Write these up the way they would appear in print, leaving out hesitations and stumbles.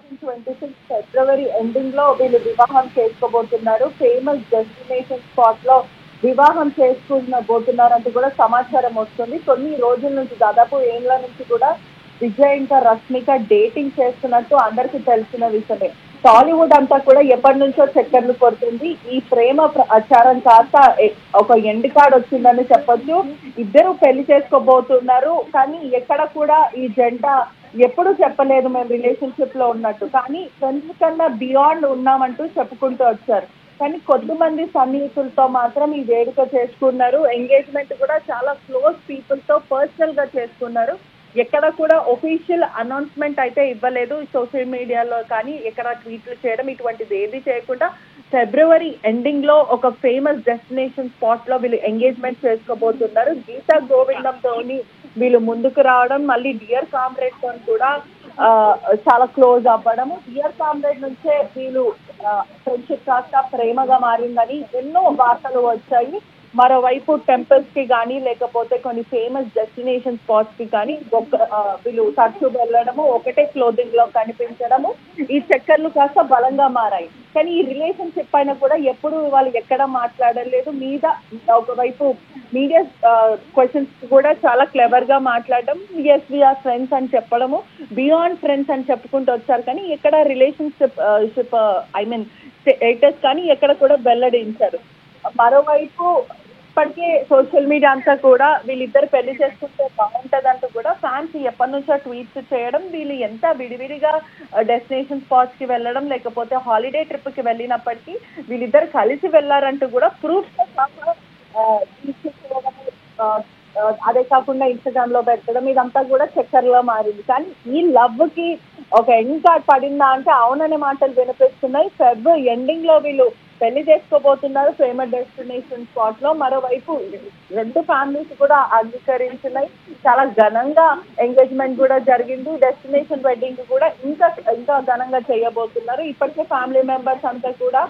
2026 ఫిబ్రవరి ending లో వీళ్ళు వివాహం చేసుకోబోతున్నారు. ఫేమస్ డెస్టినేషన్ స్పాట్ లో వివాహం బోతున్నారంటూ కూడా సమాచారం వస్తుంది. కొన్ని రోజుల నుంచి దాదాపు ఏళ్ల నుంచి కూడా విజయ్ ఇంకా రష్మిక డేటింగ్ చేస్తున్నట్టు అందరికీ తెలిసిన విషయమే. టాలీవుడ్ అంతా కూడా ఎప్పటి నుంచో చక్కర్లు కొడుతుంది. ఈ ప్రేమ ప్రచారం కాస్త ఒక ఎండ్ కార్డ్ వచ్చిందని చెప్పొచ్చు. ఇద్దరు పెళ్లి చేసుకోబోతున్నారు. కానీ ఎక్కడ కూడా ఈ జంట ఎప్పుడు చెప్పలేదు మేము రిలేషన్షిప్ లో ఉన్నట్టు. కానీ ఫ్రెండ్స్ కన్నా బియాండ్ ఉన్నామంటూ చెప్పుకుంటూ వచ్చారు. కానీ కొద్దిమంది సన్నిహితులతో మాత్రం ఈ వేడుక చేసుకున్నారు. ఎంగేజ్మెంట్ కూడా చాలా క్లోజ్ పీపుల్ తో పర్సనల్ గా చేసుకున్నారు. ఎక్కడ కూడా ఒఫీషియల్ అనౌన్స్మెంట్ అయితే ఇవ్వలేదు. సోషల్ మీడియాలో కానీ ఎక్కడ ట్వీట్లు చేయడం ఇటువంటిది ఏది చేయకుండా ఫిబ్రవరి ఎండింగ్ లో ఒక ఫేమస్ డెస్టినేషన్ స్పాట్ లో వీళ్ళు ఎంగేజ్మెంట్ చేసుకోబోతున్నారు. గీతా గోవిందంతోని వీళ్ళు ముందుకు రావడం, మళ్ళీ డియర్ కామ్రేడ్ తో కూడా చాలా క్లోజ్ అవ్వడము. డియర్ కామ్రేడ్ నుంచే వీళ్ళు ఫ్రెండ్షిప్ కాస్త ప్రేమగా మారిందని ఎన్నో వార్తలు వచ్చాయి. మరోవైపు టెంపుల్స్ కి కానీ లేకపోతే కొన్ని ఫేమస్ డెస్టినేషన్ స్పాట్స్ కి కానీ వీళ్ళు తరచూ వెళ్ళడము, ఒకటే క్లోదింగ్ లో కనిపించడము, ఈ చక్కర్లు కాస్త బలంగా మారాయి. కానీ ఈ రిలేషన్షిప్ పైన కూడా ఎప్పుడు వాళ్ళు ఎక్కడ మాట్లాడలేదు. ఒకవైపు మీడియా క్వశ్చన్స్ కూడా చాలా క్లెవర్ గా మాట్లాడడం, ఎస్ వీఆర్ ఫ్రెండ్స్ అని చెప్పడము, బియాండ్ ఫ్రెండ్స్ అని చెప్పుకుంటూ వచ్చారు. కానీ ఎక్కడ రిలేషన్షిప్ స్టేటస్ కానీ ఎక్కడ కూడా వెల్లడించారు. మరోవైపు ఇప్పటికే సోషల్ మీడియా అంతా కూడా వీళ్ళిద్దరు పెళ్లి చేసుకుంటే బాగుంటదంటూ కూడా ఫ్యాన్స్ ఎప్పటి నుంచో ట్వీట్స్ చేయడం, వీళ్ళు ఎంత విడివిడిగా డెస్టినేషన్ స్పాట్స్ కి వెళ్ళడం లేకపోతే హాలిడే ట్రిప్ కి వెళ్ళినప్పటికీ వీళ్ళిద్దరు కలిసి వెళ్లారంటూ కూడా ప్రూఫ్ అదే కాకుండా ఇన్స్టాగ్రామ్ లో పెట్టడం ఇదంతా కూడా చక్కర్లో మారింది. కానీ ఈ లవ్ కి ఒక ఎండ్ కార్డ్ పడిందా అంటే అవుననే మాటలు వినిపిస్తున్నాయి. ఫెబ్ ఎండింగ్ లో వీళ్ళు పెళ్లి చేసుకోబోతున్నారు ఫేమస్ డెస్టినేషన్ స్పాట్ లో. మరోవైపు రెండు ఫ్యామిలీస్ కూడా అంగీకరించినాయి. చాలా ఘనంగా ఎంగేజ్మెంట్ కూడా జరిగింది. డెస్టినేషన్ వెడ్డింగ్ కూడా ఇంకా ఘనంగా చేయబోతున్నారు. ఇప్పటికే ఫ్యామిలీ మెంబర్స్ అంతా కూడా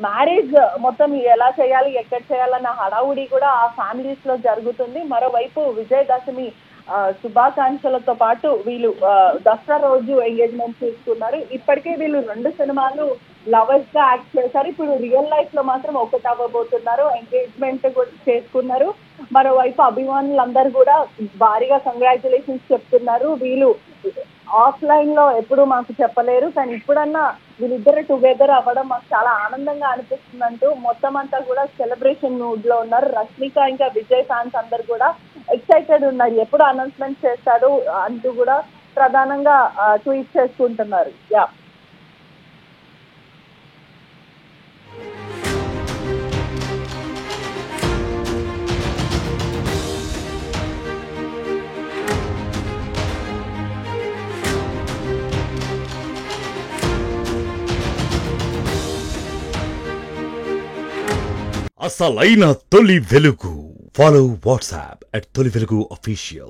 మ్యారేజ్ మొత్తం ఎలా చేయాలి, ఎక్కడ చేయాలన్న హడావుడి కూడా ఆ ఫ్యామిలీస్ లో జరుగుతుంది. మరోవైపు విజయదశమి శుభాకాంక్షలతో పాటు వీళ్ళు దసరా రోజు ఎంగేజ్మెంట్ చేసుకున్నారు. ఇప్పటికే వీళ్ళు 2 సినిమాలు లవర్స్ గా యాక్ట్ చేశారు. ఇప్పుడు రియల్ లైఫ్ లో మాత్రం ఒకటి అవ్వబోతున్నారు. ఎంగేజ్మెంట్ కూడా చేసుకున్నారు. మరోవైపు అభిమానులందరూ కూడా భారీగా కంగ్రాచులేషన్స్ చెప్తున్నారు. వీళ్ళు ఆఫ్లైన్ లో ఎప్పుడు మాకు చెప్పలేరు, కానీ ఇప్పుడన్నా వీళ్ళిద్దరు టుగెదర్ అవ్వడం మాకు చాలా ఆనందంగా అనిపిస్తుందంటూ మొత్తం అంతా కూడా సెలబ్రేషన్ మూడ్ లో ఉన్నారు. రష్మిక ఇంకా విజయ్ ఫ్యాన్స్ అందరు కూడా ఎక్సైటెడ్ ఉన్నారు. ఎప్పుడు అనౌన్స్మెంట్ చేస్తాడు అంటూ కూడా ప్రధానంగా ట్వీట్ చేసుకుంటున్నారు. యా అసలైన తొలి వెలుగు. ఫాలో వాట్సాప్ @తొలి వెలుగు official.